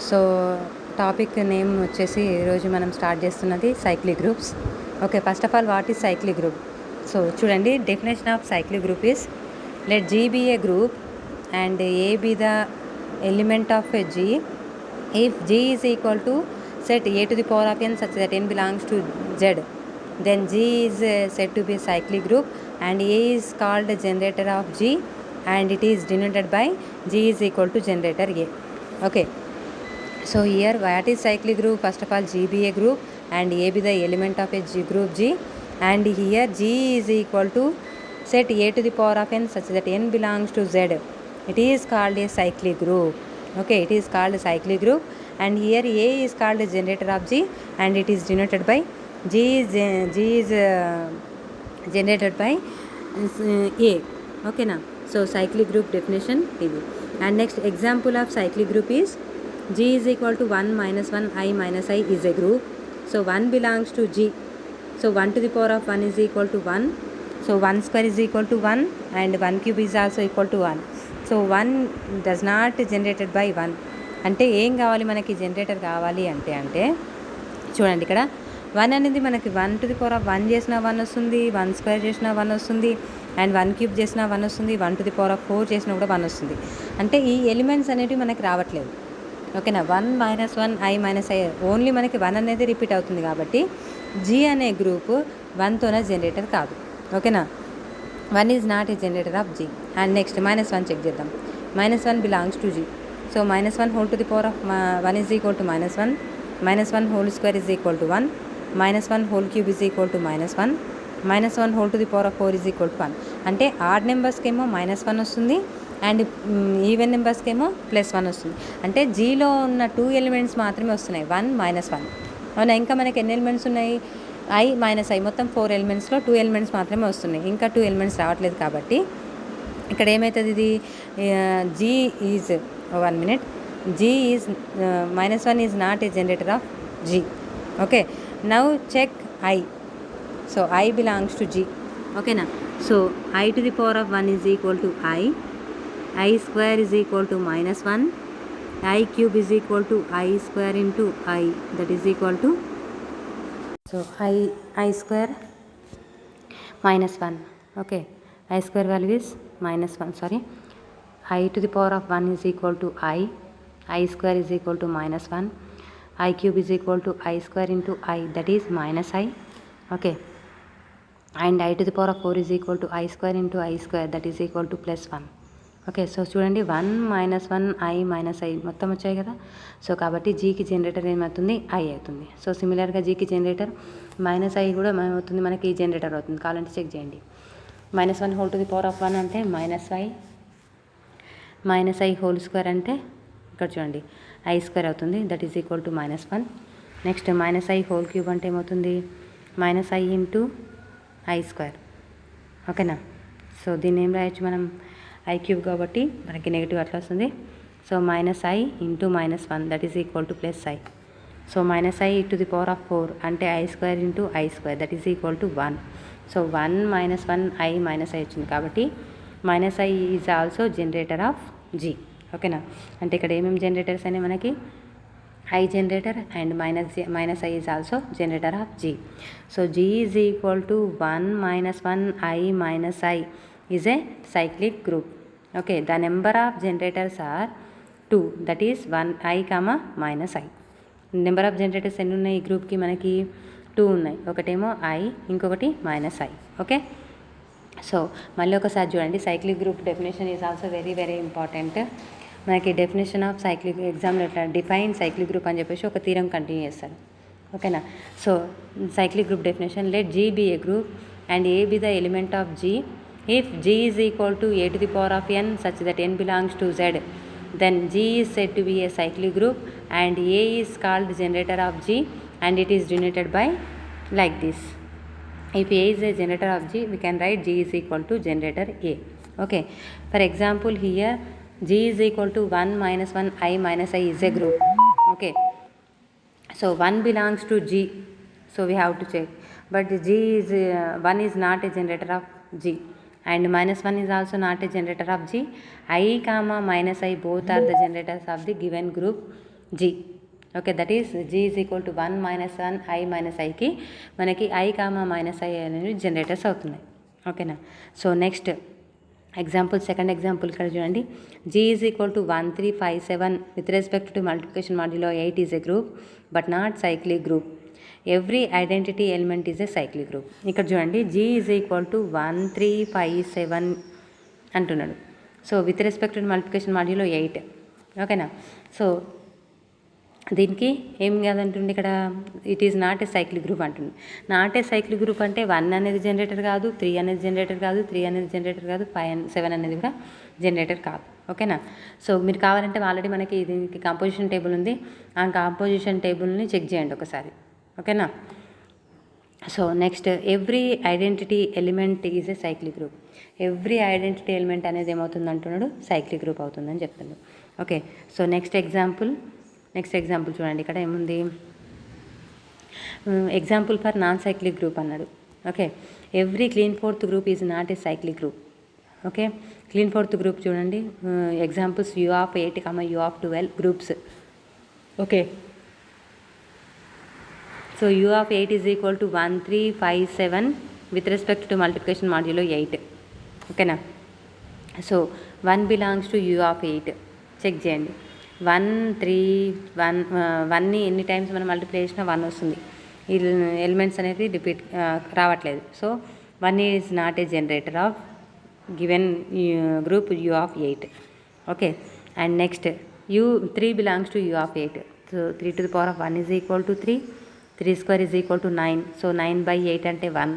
So topic name వచ్చేసి ఈరోజు మనం స్టార్ట్ చేస్తున్నది cyclic groups. Okay, first of all what is cyclic group? So చూడండి, definition of cyclic group is let G be a group and A be the element of a G if G is equal to set A to the power of n such that n belongs to Z, then G is said to be a cyclic group and A is called generator of G and it is denoted by G is equal to generator A. Okay, so here what is cyclic group? First of all, G be a group and A be the element of a G group G, and here G is equal to set A to the power of n such that n belongs to Z. It is called a cyclic group. Okay, it is called a cyclic group, and here A is called a generator of G and it is denoted by G is generated by A. Okay now, so cyclic group definition is. And next example of cyclic group is G is equal to 1 minus 1 I minus I is a group. So 1 belongs to G. So 1 to the power of 1 is equal to 1. So 1 square is equal to 1 and 1 cube is also equal to 1. So 1 does not generated by 1. అంటే ఏం కావాలి మనకి? Generator కావాలి అంటే చూడండి, ఇక్కడ 1 అనేది మనకి 1 టు ది పవర్ ఆఫ్ 1 చేసిన 1 వస్తుంది, 1 స్క్వేర్ చేసిన 1 వస్తుంది, అండ్ 1 క్యూబ్ చేసిన 1 వస్తుంది, 1 టు ది పవర్ ఆఫ్ 4 చేసిన కూడా 1 వస్తుంది. అంటే ఈ ఎలిమెంట్స్ అనేవి మనకి రావట్లేదు. ఓకేనా, 1 minus 1 I minus I only మనకి 1 అనేది రిపీట్ అవుతుంది కాబట్టి G అనే గ్రూప్ 1తోనే జనరేటర్ కాదు. ఓకేనా, 1 is not a generator of G. And next -1 check చేద్దాం. -1 belongs to G. So -1 whole to the power of 1 is equal to -1, -1 whole square is equal to 1, -1 whole cube is equal to -1, -1 whole to the power of 4 is equal to 1. అంటే add నెంబర్స్కి ఏమో -1 వస్తుంది and even నెంబర్స్కి ఏమో +1 వస్తుంది. అంటే జీలో ఉన్న 2 elements మాత్రమే వస్తున్నాయి, 1 -1. అవునా, ఇంకా మనకి ఎన్ని ఎలిమెంట్స్ ఉన్నాయి? I మైనస్ I, మొత్తం 4 ఎలిమెంట్స్లో 2 ఎలిమెంట్స్ మాత్రమే వస్తున్నాయి, ఇంకా 2 ఎలిమెంట్స్ రావట్లేదు. కాబట్టి ఇక్కడ ఏమవుతుంది? ఇది G is 1 minute, G is -1 is not a generator of G. Okay, now check I. So I belongs to G. ఓకేనా, so I to the power of 1 is equal to I square is equal to -1, I cube is equal to I square into I, that is equal to, so I square -1. Okay, I square value is -1, sorry. I to the power of 1 is equal to I square is equal to -1, I cube is equal to I square into I, that is -I. Okay, and I to the power of 4 is equal to I square into I square, that is equal to +1. Okay, so చూడండి, 1 -1 I minus I మొత్తం వచ్చాయి కదా. So కాబట్టి జీకి generator ఏమవుతుంది? I అవుతుంది. So సిమిలర్గా జీకి generator -I కూడా ఏమవుతుంది? మనకి జనరేటర్ అవుతుంది. కావాలంటే చెక్ చేయండి. -1 whole to the power of 1 అంటే -I హోల్ స్క్వేర్ అంటే ఇక్కడ చూడండి I స్క్వేర్ అవుతుంది, that is equal to -1. Next -I whole cube అంటే ఏమవుతుంది? -I into I square. ఓకేనా, సో దీన్ని ఏం రాయొచ్చు మనం? I క్యూబ్ కాబట్టి మనకి నెగిటివ్ అట్లా వస్తుంది. So -I into -1, that is equal to +I. So -I to the power of 4 అంటే I square into I square, that is equal to 1. So 1 -1 I minus I వచ్చింది కాబట్టి -I is also generator of G. ఓకేనా, అంటే ఇక్కడ ఏమేమి generators అయినాయి మనకి? I generator and -I is also generator of G. So G is equal to 1 -1 I minus I is a cyclic group. Okay, the number of generators are 2, that is 1 I comma -I. Number of generators ఎన్ని ఉన్నాయి ఈ గ్రూప్కి? మనకి 2 ఉన్నాయి. ఒకటేమో I, ఇంకొకటి -I. Okay, so మళ్ళీ ఒకసారి చూడండి, cyclic group definition is also very very important. మనకి డెఫినేషన్ ఆఫ్ సైక్లిక్ ఎగ్జామ్లో ఎట్లా డిఫైన్ సైక్లిక్ గ్రూప్ అని చెప్పేసి ఒక థీరం కంటిన్యూ చేస్తారు. ఓకేనా, so cyclic group definition, let G be a group and A be the element of G. If G is equal to A to the power of n such that n belongs to Z, then G is said to be a cyclic group and A is called generator of G and it is denoted by like this. If A is a generator of G, we can write G is equal to generator A. Okay, for example here G is equal to 1 -1 I minus I is a group. Okay, so 1 belongs to G, so we have to check, but G is 1 is not a generator of G and -1 is also not a generator of G. I comma minus I both are the generators of the given group G. Okay, that is G is equal to 1 - 1 I - Iకి మనకి I comma minus I అనేవి generators అవుతున్నాయి. ఓకేనా. So next example, second example ఇక్కడ చూడండి. G is equal to 1 3 5 7 with respect to multiplication modulo 8 is a group but not cyclic group. Every identity element is a cyclic group. ఇక్కడ చూడండి, G is equal to 1 3 5 7 అంటున్నాడు. So with respect to multiplication modulo 8. ఓకేనా. So దీనికి ఏం కాదంటుండే ఇక్కడ, it is not a cyclic group అంటుంది. Not a cyclic group అంటే 1 అనేది జనరేటర్ కాదు, 3 అనేది జనరేటర్ కాదు, 3 అనేది జనరేటర్ కాదు, 5 7 అనేది కూడా జనరేటర్ కాదు. ఓకేనా. సో మీరు కావాలంటే ఆల్రెడీ మనకి దీనికి కాంపోజిషన్ టేబుల్ ఉంది, ఆ కాంపోజిషన్ టేబుల్ని చెక్ చేయండి ఒకసారి. ఓకేనా. So next, every identity element is a cyclic group. Every identity element అనేది ఏమవుతుంది అంటున్నాడు, సైక్లిక్ గ్రూప్ అవుతుందని చెప్తున్నాడు. ఓకే. సో నెక్స్ట్ ఎగ్జాంపుల్ చూడండి, ఇక్కడ ఏముంది, example for non cyclic group అన్నాడు. Okay. Every Klein fourth group is not a cyclic group. Okay. Klein fourth group చూడండి, examples U(8), U(12) groups. Okay. So U(8) is equal to 1 3 5 7 with respect to multiplication modulo 8. ఓకేనా. So 1 belongs to U(8). Check చేయండి. 1 3 1ని ఎన్ని times మనం multiply చేసినా 1 వస్తుంది. ఈ elements అనేది రిపీట్ రావట్లేదు. So 1 is not a generator of given group U(8). Okay. And next, 3 belongs to U(8). So 3 to the power of 1 is equal to 3. 3 square is equal to 9. So 9/8 అంటే 1.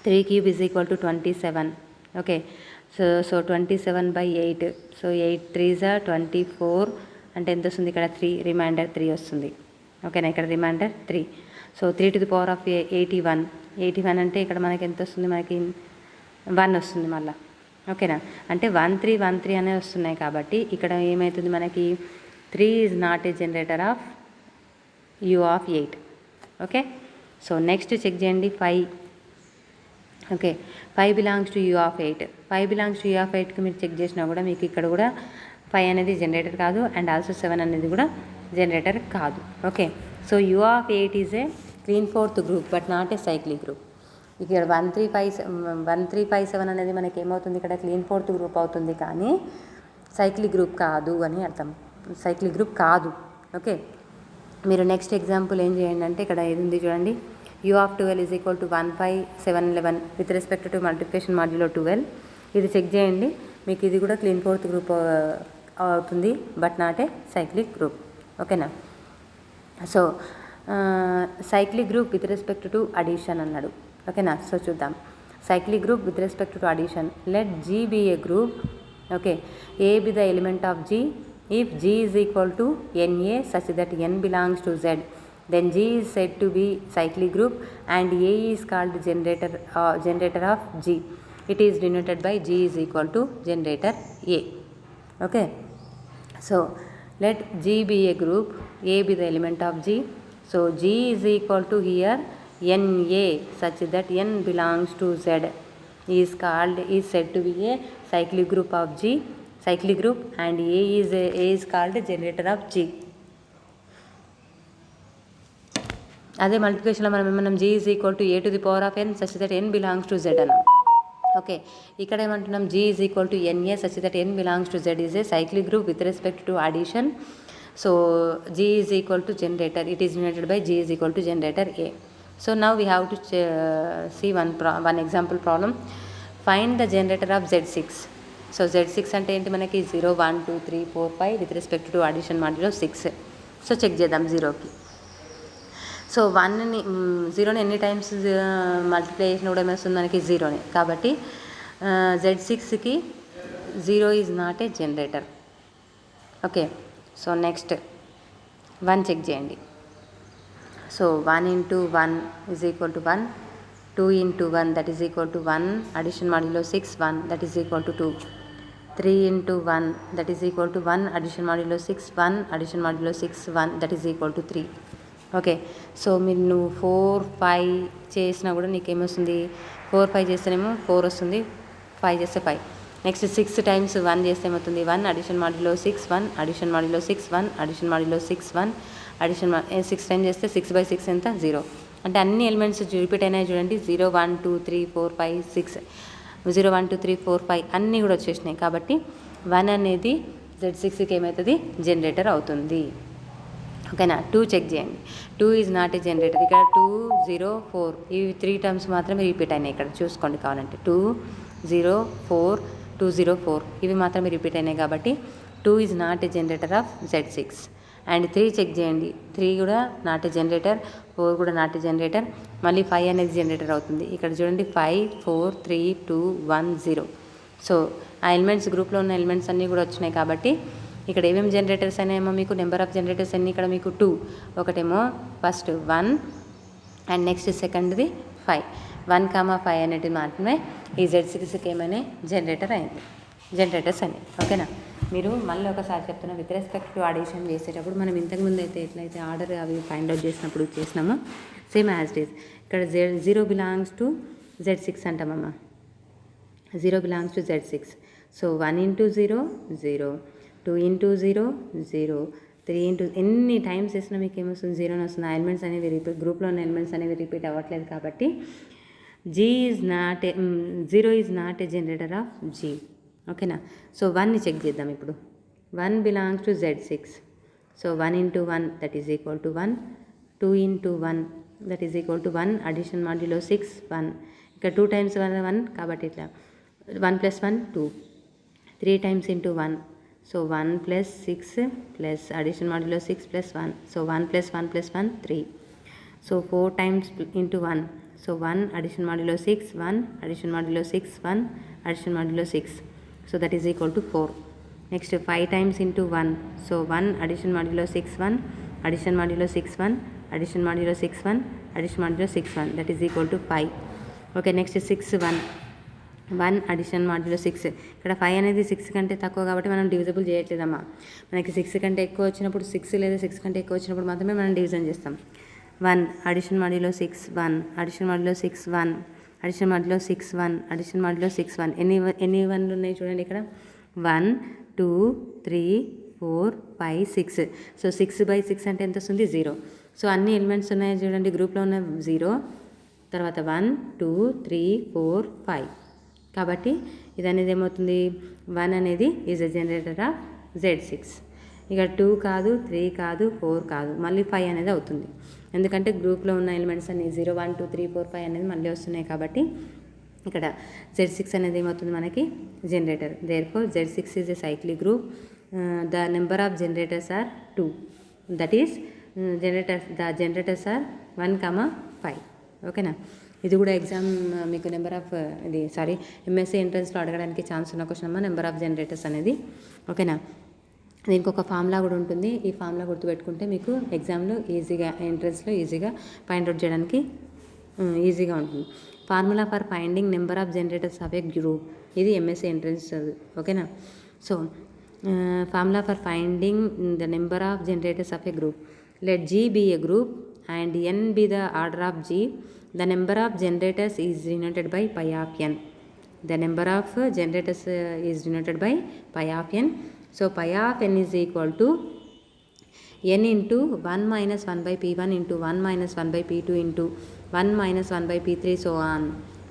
3 cube is equal to 27. Okay. So 27/8. So 8 3s are 24 అంటే ఎంత వస్తుంది ఇక్కడ, 3 reminder 3 వస్తుంది. ఓకేనా. ఇక్కడ reminder 3. So 3 to the power of 81. 81 అంటే ఇక్కడ మనకి ఎంత వస్తుంది, మనకి 1 వస్తుంది మళ్ళీ. ఓకేనా. అంటే 1 3 1 3 అనేవి వస్తున్నాయి కాబట్టి ఇక్కడ ఏమవుతుంది మనకి, 3 is not a generator of U(8). Okay. So next check చేయండి, 5. Okay. 5 belongs to U(8). 5 belongs to U(8కి మీరు చెక్ చేసినా కూడా మీకు ఇక్కడ కూడా 5 అనేది జనరేటర్ కాదు, అండ్ ఆల్సో 7 అనేది కూడా జనరేటర్ కాదు. Okay. So U(8) is a clean fourth group but not a cyclic group. ఇక్కడ 1 3 5 7 అనేది మనకి ఏమవుతుంది, ఇక్కడ క్లీన్ ఫోర్త్ గ్రూప్ అవుతుంది కానీ సైక్లిక్ గ్రూప్ కాదు అని అర్థం. సైక్లిక్ గ్రూప్ కాదు. ఓకే. మీరు నెక్స్ట్ ఎగ్జాంపుల్ ఏం చేయండి అంటే, ఇక్కడ ఏది ఉంది చూడండి, U(12) is equal to 1 5 7 11 with respect to multiplication modulo 12. ఇది చెక్ చేయండి, మీకు ఇది కూడా క్లీన్ ఫోర్త్ గ్రూప్ అవుతుంది but not a cyclic group. ఓకేనా. So cyclic group with respect to addition అన్నాడు. ఓకేనా. సో చూద్దాం, cyclic group with respect to addition. Let G be a group. Okay. A be the element of G if G is equal to NA such that N belongs to Z. Then G is said to be cyclic group and A is called generator of G. It is denoted by G is equal to generator A. Okay. So let G be a group, A be the element of G. So G is equal to here NA such that N belongs to Z is said to be a cyclic group of G, cyclic group, and A is called generator of G. అదే మల్టిప్లికేషన్లో మనం G is equal to A to the power of N such that N belongs to Z అన్నాం. Okay. ఇక్కడ ఏమంటున్నాం, G is equal to NA such that N belongs to Z is a cyclic group with respect to addition. So G is equal to generator. It is denoted by G is equal to generator A. So now we have to see one example problem. Find the generator of Z6. So Z6 అంటే ఏంటి మనకి, 0 1 2 3 4 5 with respect to addition modulo 6. So check చేద్దాం 0కి. So 1ని 0ని ఎన్ని times multiply చేసినా కూడా ఏమొస్తుంది మనకి, 0ని. కాబట్టి Z6కి 0 is not a generator. Okay. So next 1 check చేయండి. So 1 into 1 is equal to 1, 2 into 1 that is equal to 1, addition modulo 6 1 that is equal to 2, 3 into 1 that is equal to 1, addition modulo 6 1, addition modulo 6 1 that is equal to 3. Okay. So మీరు నువ్వు 4 5 చేసినా కూడా నీకేమొస్తుంది, 4 5 చేస్తేనేమో 4 వస్తుంది, 5 చేస్తే 5. Next 6 times 1 చేస్తే ఏమవుతుంది 1 addition modulo 6 1 addition modulo 6 1 addition modulo 6 1 addition 6 times చేస్తే 6/6 ఎంత 0. అంటే అన్ని ఎలిమెంట్స్ రిపీట్ అయినాయి చూడండి. 0 1 2 3 4 5 6 0 1 2 3 4 5 అన్నీ కూడా వచ్చేసినాయి. కాబట్టి 1 అనేది Z6కి ఏమవుతుంది జనరేటర్ అవుతుంది. ఓకేనా. 2 చెక్ చేయండి. 2 ఈజ్ నాట్ ఏ జనరేటర్. ఇక్కడ 2 0 4 ఇవి 3 టర్మ్స్ మాత్రమే రిపీట్ అయినాయి. ఇక్కడ చూసుకోండి కావాలంటే 2 0 4 2 0 4 ఇవి మాత్రమే రిపీట్ అయినాయి. కాబట్టి 2 is not a generator of Z6. And 3 check చేయండి. 3 కూడా నాట్ ఏ జనరేటర్, 4 కూడా నాట్ ఏ జనరేటర్. మళ్ళీ 5 అనేది జనరేటర్ అవుతుంది. ఇక్కడ చూడండి 5 4 3 2 1 0. సో ఆ ఎలిమెంట్స్ గ్రూప్లో ఉన్న ఎలిమెంట్స్ అన్నీ కూడా వచ్చినాయి. కాబట్టి ఇక్కడ ఏమేమి జనరేటర్స్ అయినాయేమో మీకు నెంబర్ ఆఫ్ జనరేటర్స్ అన్నీ ఇక్కడ మీకు 2. ఒకటేమో ఫస్ట్ 1 అండ్ నెక్స్ట్ సెకండ్ది 5. 1,5 అనేది మాత్రమే ఈ Z6కి ఏమైనా జనరేటర్స్ అయినాయి. ఓకేనా. మీరు మళ్ళీ ఒకసారి చెప్తున్నా, విత్ రెస్పెక్ట్ టు అడిషన్ చేసేటప్పుడు మనం ఇంతకుముందు అయితే ఎట్లయితే ఆర్డర్ అవి ఫైండ్ అవుట్ చేసినప్పుడు చేసినామో సేమ్ యాజ్ ఇట్ ఈస్. ఇక్కడ 0 belongs to Z6 అంటామమ్మా. 0 belongs to Z6. So 1 into 0 0, 2 into 0 0, 3 into ఎన్ని టైమ్స్ వేసినా మీకు ఏమొస్తుంది 0 అని వస్తుంది. ఆ ఎలిమెంట్స్ అనేవి రిపీట్, గ్రూప్లో ఉన్న ఎలిమెంట్స్ అనేవి రిపీట్ అవ్వట్లేదు. కాబట్టి zero is not a generator of G. ఓకేనా. సో 1ని చెక్ చేద్దాం ఇప్పుడు. 1 belongs to Z6. So 1 into 1 that is equal to 1, 2 into 1 that is equal to 1 addition modulo 6 1. ఇక్కడ 2 times 1 కాబట్టి ఇట్లా 1 + 1 2, 3 times into 1. So 1 + 6 plus addition modulo 6 + 1. So 1 + 1 + 1 3. So 4 times into 1. So 1 addition modulo 6 1 addition modulo 6 1 addition modulo 6. So that is equal to 4. Next 5 times into 1. So 1 addition modulo 6 1 addition modulo 6 1 addition modulo 6 1 addition modulo 6 1 that is equal to 5. Okay. Next 6 1 1 addition modulo 6. ఇక్కడ 5 అనేది 6 కంటే తక్కువ కాబట్టి మనం divisible చేయట్లేదమ్మా. మనకి 6 కంటే ఎక్కువ వచ్చినప్పుడు 6 లేదా 6 కంటే ఎక్కువ వచ్చినప్పుడు మాత్రమే మనం డివిజన్ చేస్తాం. 1 addition modulo 6 1 addition modulo 6 1 addition modulo 6 1 addition modulo 6 1. ఎన్ని 1లు ఉన్నాయి చూడండి ఇక్కడ. 1 2 3 4 5 6. సో 6/6 అంటే ఎంత వస్తుంది 0. సో అన్ని ఎలిమెంట్స్ ఉన్నాయి చూడండి గ్రూప్లో ఉన్న 0, తర్వాత 1 2 3 4 5. కాబట్టి ఇది అనేది ఏమవుతుంది 1 అనేది is a generator of Z6. ఇక 2 కాదు 3 కాదు 4 కాదు, మళ్ళీ 5 అనేది అవుతుంది. ఎందుకంటే గ్రూప్లో ఉన్న ఎలిమెంట్స్ అన్ని 0 1 2 3 4 5 అనేది మళ్ళీ వస్తున్నాయి. కాబట్టి ఇక్కడ Z6 అనేది ఏమవుతుంది మనకి generator. Therefore Z6 is a cyclic group. The number of generators are 2. That is generators are 1, 5. ఓకేనా. ఇది కూడా ఎగ్జామ్ మీకు ఎంఎస్సీ ఎంట్రన్స్లో అడగడానికి ఛాన్స్ ఉన్న క్వశ్చన్ అమ్మా, నెంబర్ ఆఫ్ జనరేటర్స్ అనేది. ఓకేనా. దీనికి ఒక ఫార్ములా కూడా ఉంటుంది. ఈ ఫార్ములా గుర్తుపెట్టుకుంటే మీకు ఎగ్జామ్లో ఈజీగా, ఎంట్రన్స్లో ఈజీగా ఫైండ్ అవుట్ చేయడానికి ఈజీగా ఉంటుంది. Formula for finding number of generators of A group. ఇది ఎంఎస్సీ ఎంట్రన్స్. ఓకేనా. So formula for finding the number of generators of A group. Let G be a group and n be the order of G. The number of generators is denoted by pi of n. The number of generators is denoted by pi of n. So pi of n is equal to n into 1 minus 1 by p1 into 1 minus 1 by p2 into 1 minus 1 by p3 so on,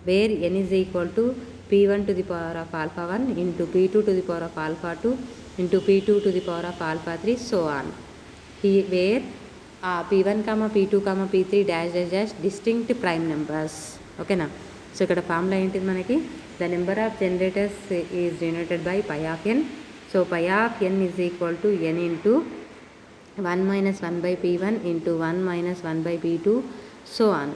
where n is equal to p1 to the power of alpha 1 into p2 to the power of alpha 2 into p2 to the power of alpha 3 so on. Where p1, p2, p3 dash dash dash distinct prime numbers. ఓకేనా. సో ఇక్కడ formula ఏంటిది మనకి, the number of generators is denoted by phi of n. So phi of n is equal to n into 1 minus 1 by p1 into 1 minus 1 by p2 so on,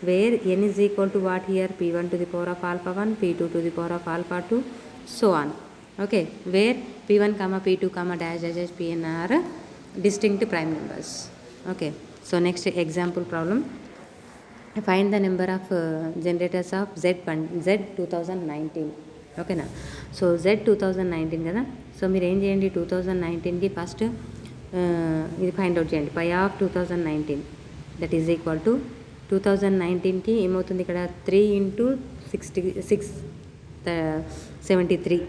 where n is equal to what here, p1 to the power of alpha 1, p2 to the power of alpha 2 so on. Okay, where p1, p2, dash dash dash pn are distinct prime numbers. Okay, so next example problem. Find the number of generators of Z 2019. ఓకేనా. So Z 2019 కదా. So మీరు ఏం చేయండి, 2019కి first ఇది find out చేయండి. Phi of 2019 that is equal to 2019కి ఏమవుతుంది ఇక్కడ 3 into 66 73.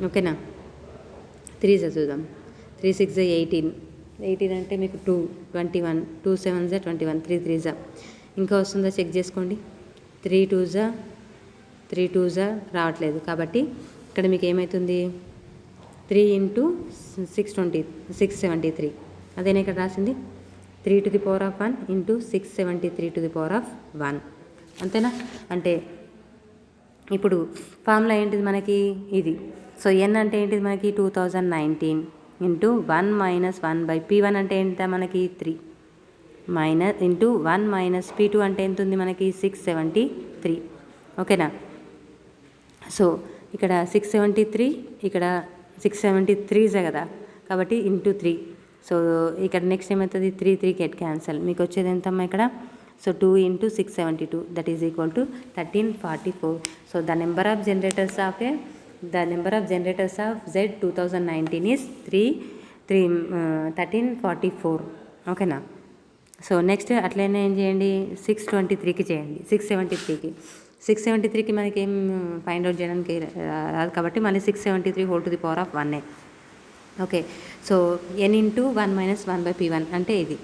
ఓకేనా, 3 చూద్దాం. 3 6 18. 18 అంటే మీకు 2 21, 2 7 21, 3 3 ఇంకా వస్తుందా చెక్ చేసుకోండి. 3 2 రావట్లేదు, కాబట్టి ఇక్కడ మీకు ఏమవుతుంది, 3 ఇంటూ 673. అదేనా ఇక్కడ రాసింది, 3 to the power of 1 into 673 to the power of 1. అంతేనా? అంటే ఇప్పుడు ఫార్ములా ఏంటిది మనకి ఇది. సో ఎన్ అంటే ఏంటిది మనకి 2019 ఇంటూ 1 మైనస్ 1/P1 అంటే ఎంత మనకి 3 మైనస్ ఇంటూ 1 మైనస్ P2 అంటే ఎంత ఉంది మనకి 673. ఓకేనా? సో ఇక్కడ 673, ఇక్కడ 673 కదా, కాబట్టి ఇంటూ 3. సో ఇక్కడ నెక్స్ట్ ఏమవుతుంది, 3 గెట్ క్యాన్సల్. మీకు వచ్చేది ఎంతమ్మా ఇక్కడ, so 2 into 672 that is equal to 1344. So the number of generators of Z 2019 is 1344. ఓకేనా? సో నెక్స్ట్ అట్లనే ఏం చేయండి, 623కి చేయండి. 673కి మనకి ఏం ఫైండ్ అవుట్ చేయడానికి రాదు, కాబట్టి మళ్ళీ 673 whole to the power of 1. Okay, so n into 1 minus 1/P1 అంటే ఇది.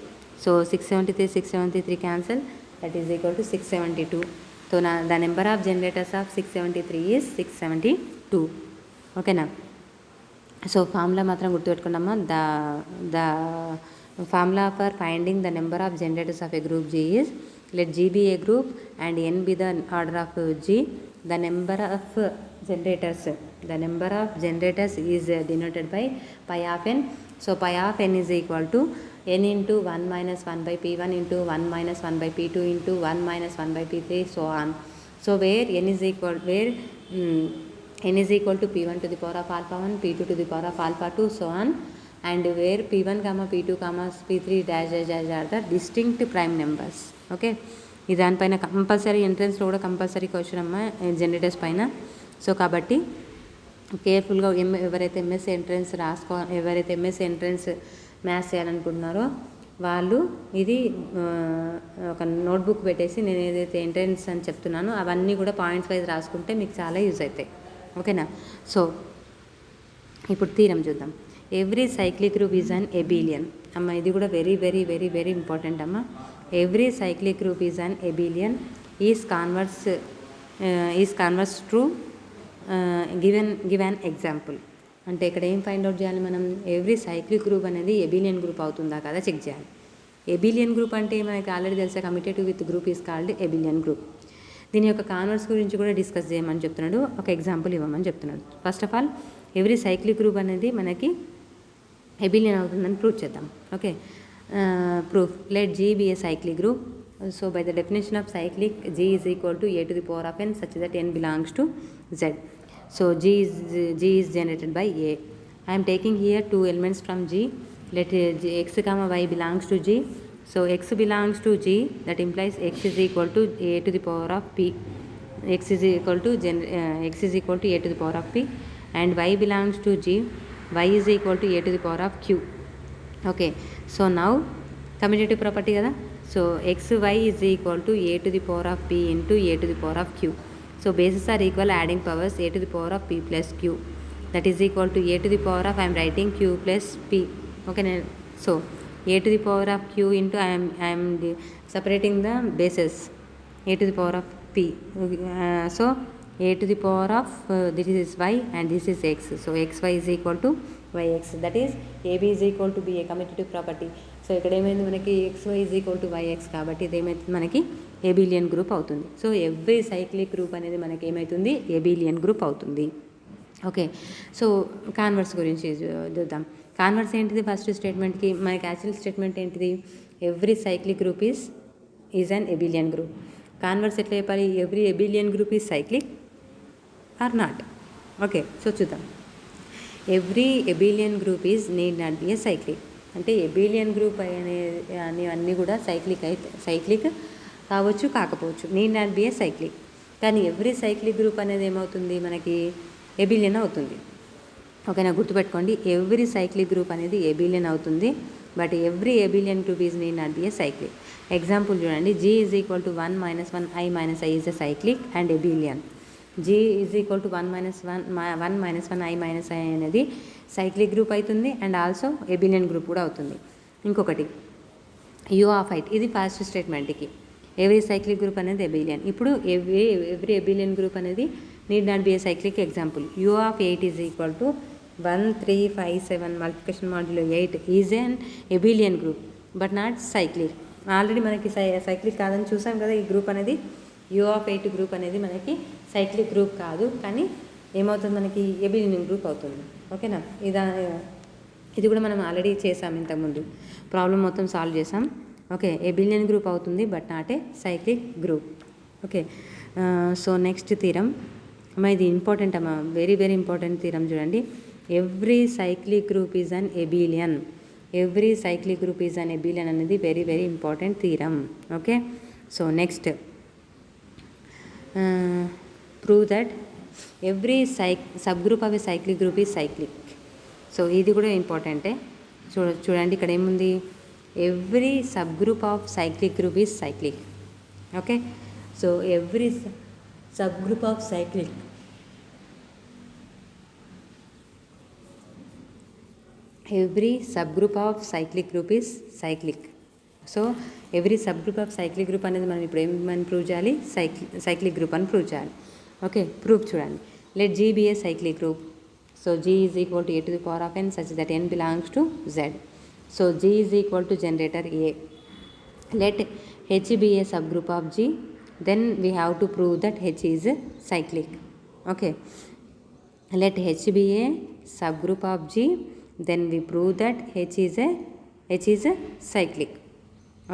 So 673 cancel, that is equal to 672. So the number of generators of 673 is 672. ఓకేనా? సో ఫార్ములా మాత్రం గుర్తుపెట్టుకున్నామా, the formula for finding the number of generators of a group G is let G be a group and n be the order of G. The number of generators is denoted by pi of n. So pi of n is equal to n into 1 minus 1/P1 into 1 minus 1/P2 into 1 minus 1/P3, so on. So where n is equal to P1 to the power of alpha 1, P2 to the power of alpha 2, so on. And where P1, P2, P3 dash are the distinct prime numbers. Okay, ఈ దానిపైన compulsory ఎంట్రన్స్లో కూడా compulsory question అమ్మ generators పైన. So కాబట్టి కేర్ఫుల్గా ఎవరైతే MSc entrance maths చేయాలనుకుంటున్నారో వాళ్ళు ఇది ఒక నోట్బుక్ పెట్టేసి నేను ఏదైతే ఎంట్రన్స్ అని చెప్తున్నానో అవన్నీ కూడా పాయింట్స్ వైజ్ రాసుకుంటే మీకు చాలా యూజ్ అవుతాయి. ఓకేనా? సో ఇప్పుడు థీరం చూద్దాం. Every cyclic group is an abelian. అమ్మ ఇది కూడా very very very very important అమ్మ. Every cyclic group is an abelian is converse true give an example. అంటే ఇక్కడ ఏం ఫైండ్ అవుట్ చేయాలి మనం, ఎవ్రీ సైక్లిక్ గ్రూప్ అనేది ఎబిలియన్ గ్రూప్ అవుతుందా కదా చెక్ చేయాలి. ఎబిలియన్ గ్రూప్ అంటే మనకి ఆల్రెడీ తెలుసా, commutative with group is called ఎబిలియన్ group. దీని యొక్క కాన్వర్స్ గురించి కూడా డిస్కస్ చేయమని చెప్తున్నాడు, ఒక ఎగ్జాంపుల్ ఇవ్వమని చెప్తున్నాడు. First of all every cyclic group అనేది మనకి ఎబిలియన్ అవుతుందని ప్రూవ్ చేద్దాం. Okay, proof. Let G be a cyclic group. So by the definition of cyclic, G is equal to a to the power of n such that n belongs to Z. So G is generated by A. I am taking here two elements from G. Let x comma y belongs to G. So x belongs to G, that implies x is equal to a to the power of p. X is equal to a to the power of p, and y belongs to G. Y is equal to a to the power of q. Okay, so now commutative property kada. So xy is equal to a to the power of p into a to the power of q. So bases are equal, adding powers, a to the power of p plus q, that is equal to a to the power of, I am writing q plus p. Okay, so a to the power of q into I am separating the bases, a to the power of p. So a to the power of this is y and this is x. So xy is equal to yx, that is ab is equal to b, a commutative property. So ఇక్కడ ఏమైంది మనకి xy is equal to yx, కాబట్టి ఇది ఏమైతుంది మనకి abelian group అవుతుంది. So every cyclic group అనేది మనకి ఏమవుతుంది, ఎబిలియన్ గ్రూప్ అవుతుంది. ఓకే, సో కాన్వర్స్ గురించి చూద్దాం. కాన్వర్స్ ఏంటిది, ఫస్ట్ స్టేట్మెంట్కి మనకి యాక్చువల్ స్టేట్మెంట్ ఏంటిది, every cyclic group is an abelian group. Converse ఎట్లా చెప్పాలి, every abelian group is cyclic or not. Okay, so చూద్దాం. Every abelian group is need not be a cyclic. అంటే ఎబిలియన్ గ్రూప్ అన్నీ కూడా cyclic కావచ్చు కాకపోవచ్చు, need not be a cyclic. కానీ every cyclic group అనేది ఏమవుతుంది మనకి, ఎబిలియన్ అవుతుంది. ఓకేనా, గుర్తుపెట్టుకోండి, ఎవ్రీ సైక్లిక్ గ్రూప్ అనేది ఎబిలియన్ అవుతుంది, but every abelian group is need not be a cyclic. Example చూడండి, G is equal to 1 - 1 I - I is a cyclic and ఎబిలియన్. G is equal to 1 minus 1 I minus I అనేది cyclic group అవుతుంది and also ఎబిలియన్ group కూడా అవుతుంది. ఇంకొకటి you of ఐట్, ఇది first స్టేట్మెంట్కి every cyclic group అనేది ఎబిలియన్. ఇప్పుడు every abelian group అనేది need not be a cyclic. Example you of 8 is equal to 1 3 5 7 multiplication modulo 8 is an abelian group but not cyclic. Already మనకి cyclic కాదని చూసాం కదా. ఈ group అనేది యూ ఆఫ్ 8 గ్రూప్ అనేది మనకి సైక్లిక్ గ్రూప్ కాదు, కానీ ఏమవుతుంది మనకి ఎబిలియన్ గ్రూప్ అవుతుంది. ఓకేనా, ఇది కూడా మనం ఆల్రెడీ చేసాం ఇంతకుముందు, ప్రాబ్లం మొత్తం సాల్వ్ చేసాం. ఓకే, ఎబిలియన్ గ్రూప్ అవుతుంది but not a cyclic group. Okay, so next theorem అమ్మా, ఇది ఇంపార్టెంట్ అమ్మా, వెరీ వెరీ ఇంపార్టెంట్ థీరం. చూడండి, every cyclic group is an abelian. Every cyclic group is an abelian అనేది very very important theorem. Okay, so next prove that every subgroup of a cyclic group is cyclic. So ఇది కూడా ఇంపార్టెంటే. చూడండి ఇక్కడ ఏముంది, every subgroup of cyclic group is cyclic. Okay, so every subgroup of cyclic group is cyclic. So every subgroup of cyclic group అనేది మనం ఇప్పుడు ఏమని ప్రూవ్ చేయాలి, సైక్లిక్ గ్రూప్ అని ప్రూవ్ చేయాలి. ఓకే, ప్రూఫ్ చూడండి. Let G be a cyclic group. So G is equal to a to the power of n such that n belongs to Z. So G is equal to generator A. Let H be a subgroup of G. Then we have to prove that H is cyclic. Okay, let H be a subgroup of G. Then we prove that H is a cyclic.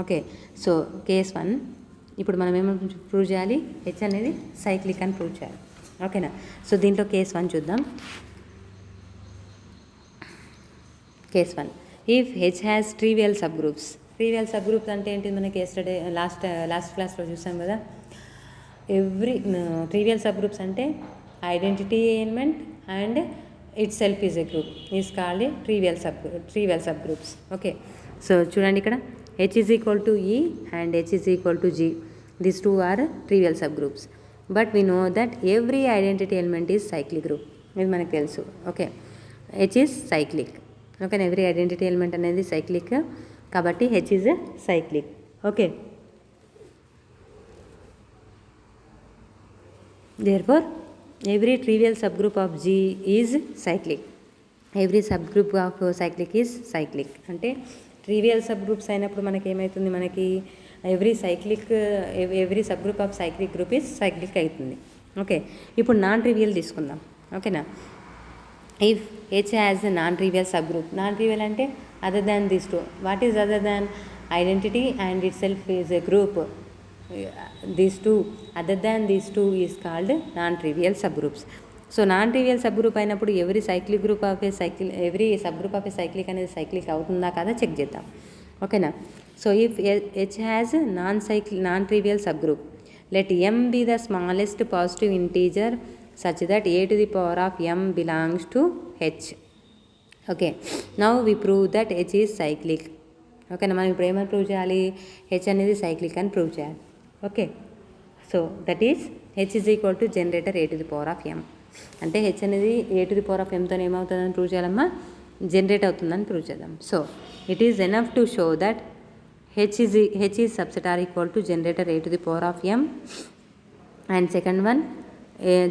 Okay, so case 1 ఇప్పుడు మనం ఏమని prove చేయాలి, H అనేది cyclic అని prove చేయాలి. ఓకేనా, so దీంట్లో case 1 చూద్దాం. Case 1, if H has trivial sub groups. Trivial sub groups అంటే ఏంటి, మనకి ఎస్టర్డే లాస్ట్ క్లాస్లో చూసాం కదా. ఎవ్రీ ట్రివియల్ సబ్ గ్రూప్స్ అంటే identity element and itself is a group is called a trivial sub groups. Okay, so చూడండి ఇక్కడ H is equal to E and H is equal to G. These two are trivial subgroups. But we know that every identity element is cyclic group. ఇది మనకు తెలుసు. Okay, H is cyclic. Okay, every identity element అనేది cyclic కాబట్టి H is cyclic. Okay, therefore every trivial subgroup of G is cyclic. Every subgroup of cyclic is cyclic. అంటే trivial sub groups అయినప్పుడు మనకి ఏమవుతుంది, మనకి every sub group of cyclic group is cyclic అవుతుంది. Okay, ఇప్పుడు non trivial తీసుకుందాం. ఓకేనా, if H has non trivial sub group. Non trivial అంటే other than these two. What is other than identity and itself is a group. These two, other than these two is called non trivial sub groups. So non trivial sub group అయినప్పుడు every sub group of a cyclic అనేది cyclic అవుతుందా కదా check చేద్దాం. ఓకేనా, so if H has non trivial sub group, let m be the smallest positive integer such that a to the power of m belongs to h. Okay, now we prove that H is cyclic. ఓకేనా, మనం ఇప్పుడు ఏమని prove చేయాలి, H అనేది cyclic అని prove చేయాలి. Okay, so that is H is equal to generator A to the power of m. అంటే H అనేది a to the power of ఎంతో ఏమవుతుందని ప్రూవ్ చేయాలమ్మా, జనరేట్ అవుతుందని ప్రూవ్ చేద్దాం. So it is enough to show that H is subset or equal to generator A to the power of m. And second one,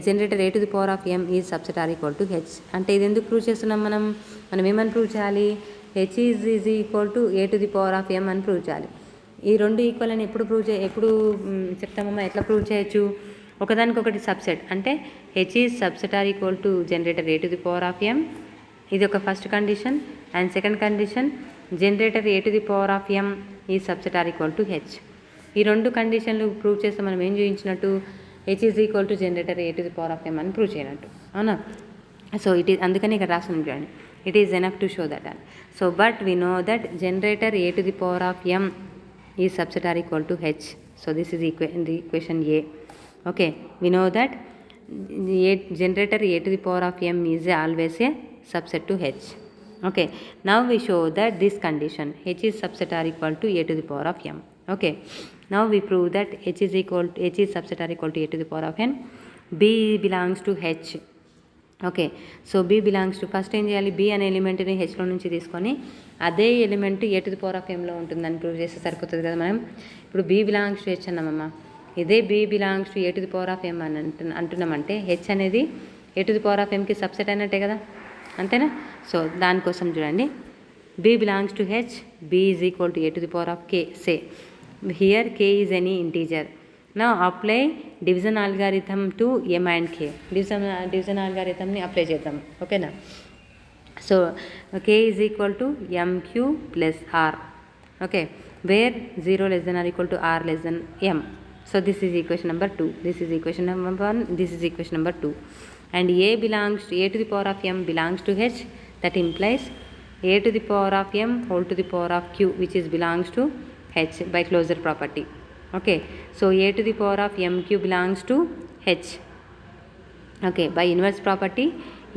generator A to the power of M is subset or equal to H. అంటే ఇది ఎందుకు prove చేస్తున్నాం, మనం ఏమని prove చేయాలి, H is equal to A to the power of M అని prove చేయాలి. ఈ రెండు ఈక్వల్ అని ఎప్పుడు చెప్తామమ్మా, ఎట్లా ప్రూవ్ చేయొచ్చు, ఒకదానికొకటి సబ్సెట్. అంటే H is subset or equal to generator A to the power of M, ఇది ఒక first condition. And second condition, generator A to the power of M is subset or equal to H. ఈ రెండు కండిషన్లు prove చేస్తే మనం ఏం చూపించినట్టు, H is equal to generator A to the power of M అని ప్రూవ్ చేయనట్టు, అవునా. So it is, అందుకని ఇక్కడ రాస్తున్నాం చూడండి, it is enough to show that. And so but we know that generator A to the power of M is subset or equal to H. So this is equation a. Okay, we know that generator a to the power of m is always a subset to h. Okay, now we show that this condition h is subset or equal to a to the power of m. Okay, now we prove that h is subset or equal to a to the power of n. B belongs to H. Okay, so B belongs to, first ఏం చేయాలి, B అనే ఎలిమెంట్ని హెచ్లో నుంచి తీసుకొని అదే element a⁴ ఉంటుందని prove చేస్తే సరిపోతుంది కదా. మనం ఇప్పుడు బి బిలాంగ్స్ టు హెచ్ అన్నామమ్మా, ఇదే బి బిలాంగ్స్ టు a⁴ అని అంటున్నామంటే హెచ్ అనేది a⁴కి సబ్సెట్ అయినట్టే కదా, అంతేనా. సో దానికోసం చూడండి, b belongs to H, b is equal to a⁴k. Say here k is any integer. Now apply division algorithm to m and k. Division algorithm ni apply చేద్దాం, ఓకేనా. So k is equal to mq plus r, okay, where 0 less than or equal to r less than m. So this is equation number 2, this is equation number 1, this is equation number 2. And a to the power of m belongs to h, that implies a to the power of m whole to the power of q, which is belongs to h by closure property. Okay, so a to the power of mq belongs to h. Okay, by inverse property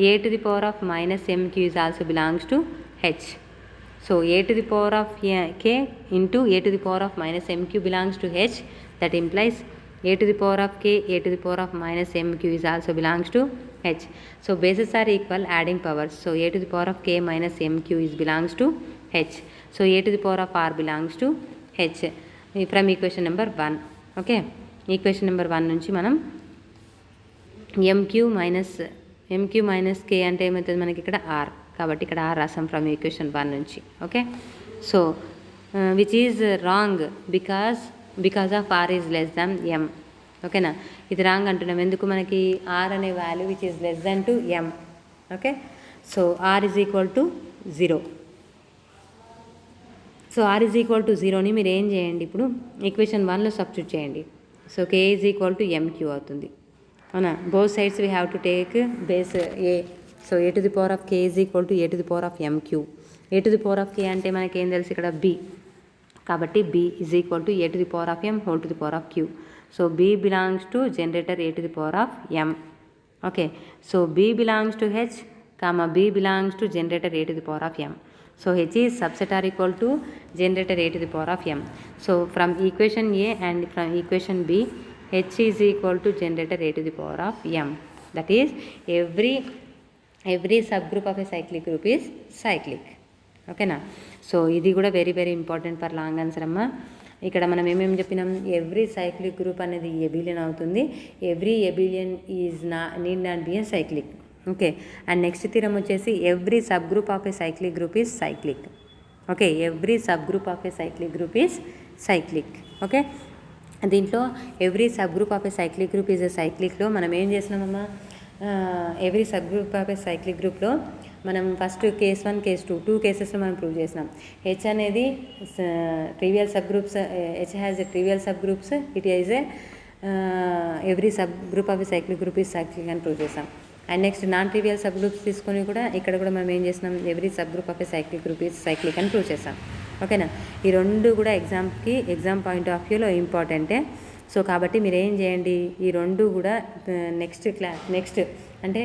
a to the power of minus mq is also belongs to h. So a to the power of k into a to the power of minus mq belongs to h, that implies a to the power of k, a to the power of minus mq is also belongs to h. So bases are equal, adding powers. So a to the power of k minus mq is belongs to h. So a to the power of r belongs to h from equation number 1. Okay, equation number 1 నుంచి మనం MQ minus కే అంటే ఏమవుతుంది మనకి ఇక్కడ are, కాబట్టి ఇక్కడ are రాసాం from equation 1 నుంచి. Okay, so which is wrong because of R is less than M. ఓకేనా, ఇది రాంగ్ అంటున్నాం, ఎందుకు, మనకి ఆర్ అనే value which is less than to M. Okay, so R is equal to 0. So R is equal to 0ని మీరు ఏం చేయండి, ఇప్పుడు ఈక్వేషన్ 1లో సబ్స్టిట్యూట్ చేయండి. So K is equal to MQ అవుతుంది, అవునా. Both sides we have to take base A. So A to the power of K is equal to A to the power of MQ. A to the power of K అంటే మనకి ఏం తెలుసు ఇక్కడ B, కాబట్టి B is equal to A to the power of M whole to the power of Q. So B belongs to generator A to the power of M. Okay, so B belongs to H, B belongs to generator A to the power of M. So h is subset are equal to generator a to the power of m. So from equation A and from equation B, h is equal to generator a to the power of m. That is every subgroup of a cyclic group is cyclic. Okay na. So ఇది కూడా very very important for long answer అమ్మ. ఇక్కడ మనం ఏమేమి చెప్పినాం, every cyclic group అనేది abelian అవుతుంది, every abelian is need not be a cyclic. Okay, and next theorem వచ్చేసి every sub group of a cyclic group is cyclic. Okay, every sub group of a cyclic group is cyclic. Okay, దీంట్లో every sub group of a cyclic group is a సైక్లిక్లో మనం ఏం చేస్తున్నామమ్మా, every sub group of a cyclic గ్రూప్లో మనం first case 1 case 2 కేసెస్లో మనం prove చేసినాం. హెచ్ అనేది trivial sub groups, H has a trivial sub groups, it is a every sub group of a cyclic group is cyclic అని prove చేసాం. And next non trivial sub groups తీసుకొని కూడా ఇక్కడ కూడా మనం ఏం చేసినాం, every sub group of a cyclic group is cyclic అని ప్రూవ్ చేస్తాం. ఓకేనా, ఈ రెండు కూడా ఎగ్జామ్ పాయింట్ ఆఫ్ వ్యూలో ఇంపార్టెంటే. సో కాబట్టి మీరు ఏం చేయండి, ఈ రెండు కూడా నెక్స్ట్ అంటే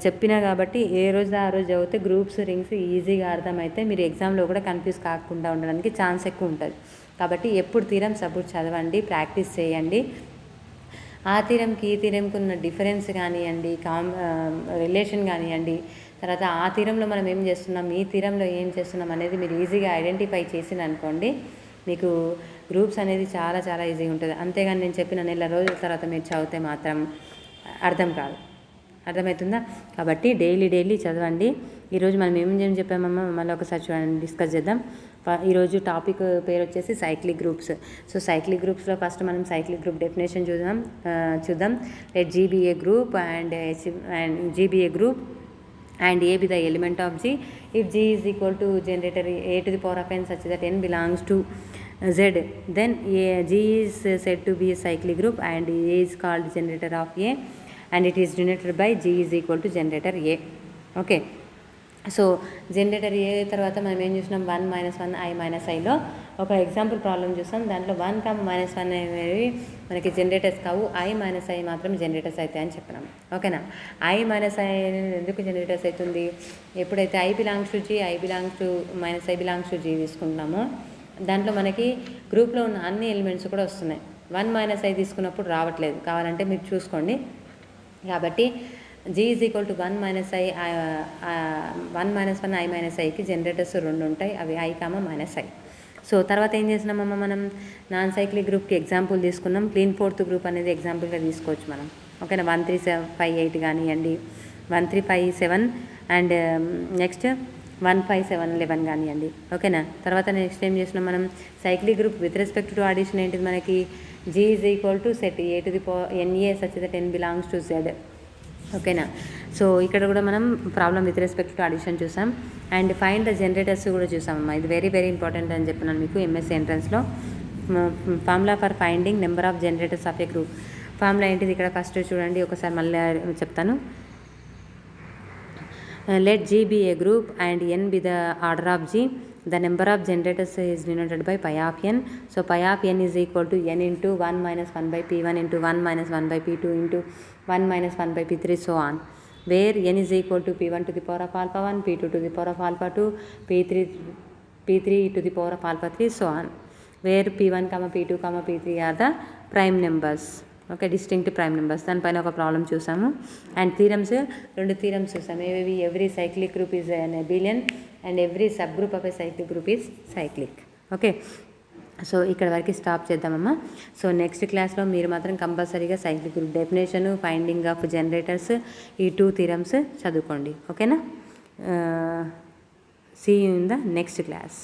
చెప్పినా కాబట్టి ఏ రోజు ఆ రోజు చదివితే గ్రూప్స్ రింగ్స్ ఈజీగా అర్థమైతే మీరు ఎగ్జామ్లో కూడా కన్ఫ్యూజ్ కాకుండా ఉండడానికి ఛాన్స్ ఎక్కువ ఉంటుంది. కాబట్టి ఎప్పుడు తీరం సపోర్ట్ చదవండి, ప్రాక్టీస్ చేయండి. ఆ థీరంకి ఈ థీరంకి ఉన్న డిఫరెన్స్ కానివ్వండి, రిలేషన్ కానివ్వండి, తర్వాత ఆ థీరంలో మనం ఏం చేస్తున్నాం, ఈ థీరంలో ఏం చేస్తున్నాం అనేది మీరు ఈజీగా ఐడెంటిఫై చేసిన అనుకోండి, మీకు గ్రూప్స్ అనేది చాలా చాలా ఈజీగా ఉంటుంది. అంతేగాని నేను చెప్పిన నెల రోజుల తర్వాత మీరు చదివితే మాత్రం అర్థం కాదు. అర్థమవుతుందా? కాబట్టి డైలీ చదవండి. ఈరోజు మనం ఏం చెప్పామమ్మా, మళ్ళీ ఒకసారి చూడండి, డిస్కస్ చేద్దాం. ఈరోజు టాపిక్ పేరు వచ్చేసి సైక్లిక్ గ్రూప్స్. సో సైక్లిక్ గ్రూప్స్లో ఫస్ట్ మనం సైక్లిక్ గ్రూప్ డెఫినేషన్ చూద్దాం. Let G be a group and G be a group and A be the element of G. If G is equal to generator A to the power of n such that n belongs to Z, then G is said to be a cyclic group and A is called generator of A and it is denoted by G is equal to generator A. Okay. So generator A తర్వాత మనం ఏం చూసినాం, 1 - 1 i - iలో ఒక example problem చూస్తాం. దాంట్లో 1, -1 అనేవి మనకి generators కావు, i - i మాత్రం జనరేటర్స్ అవుతాయి అని చెప్పినాం. ఓకేనా, i - i ఎందుకు జనరేటర్స్ అవుతుంది, ఎప్పుడైతే i belongs to G, i belongs to G తీసుకుంటున్నామో దాంట్లో మనకి గ్రూప్లో ఉన్న అన్ని ఎలిమెంట్స్ కూడా వస్తున్నాయి. 1 - i తీసుకున్నప్పుడు రావట్లేదు, కావాలంటే మీరు చూసుకోండి. కాబట్టి G is equal to 1 minus I 1 minus 1 I minus ఐకి జనరేటర్స్ 2 ఉంటాయి, అవి I, మైనస్ ఐ. సో తర్వాత ఏం చేసినామమ్మ, మనం నాన్ సైక్లిక్ గ్రూప్కి ఎగ్జాంపుల్ తీసుకున్నాం. క్లీన్ ఫోర్త్ గ్రూప్ అనేది ఎగ్జాంపుల్గా తీసుకోవచ్చు మనం. ఓకేనా, 1 3 7 5 8 కానివ్వండి, 1 3 5 7 అండ్ నెక్స్ట్ 1 5 7 11 కానివ్వండి. ఓకేనా, తర్వాత నెక్స్ట్ ఏం చేసినాం మనం, cyclic group with respect to addition ఏంటిది మనకి, G is equal to set A to the power NA such that N belongs to Z. ఓకేనా, సో ఇక్కడ కూడా మనం problem with respect to addition చూసాం. అండ్ ఫైండ్ ద జనరేటర్స్ కూడా చూసామమ్మా. ఇది వెరీ వెరీ ఇంపార్టెంట్ అని చెప్పినాను మీకు ఎంఎస్సీ ఎంట్రన్స్లో. Formula for finding number of generators of A group. Formula ఏంటిది ఇక్కడ ఫస్ట్ చూడండి, ఒకసారి మళ్ళీ చెప్తాను. Let G be a group and N be the order of G. The number of generators is denoted by pi of n. So pi of n is equal to n into 1 minus 1 by p1 into 1 minus 1 by p2 into 1 minus 1 by p3, so on. Where n is equal to p1 to the power of alpha 1, p2 to the power of alpha 2, p3 to the power of alpha 3, so on. Where p1, p2, p3 are the prime numbers. Okay, distinct prime numbers. దానిపైన ఒక problem చూసాము. And theorems, 2 theorems చూసాము. ఏవేవి, every cyclic group is an abelian and every sub group of a cyclic group is cyclic. Okay, so ఇక్కడ వరకు stop చేద్దామమ్మా. So next క్లాస్లో మీరు మాత్రం కంపల్సరీగా cyclic group definition, finding of generators, ఈ 2 థీరమ్స్ చదువుకోండి. ఓకేనా, see you in the next class.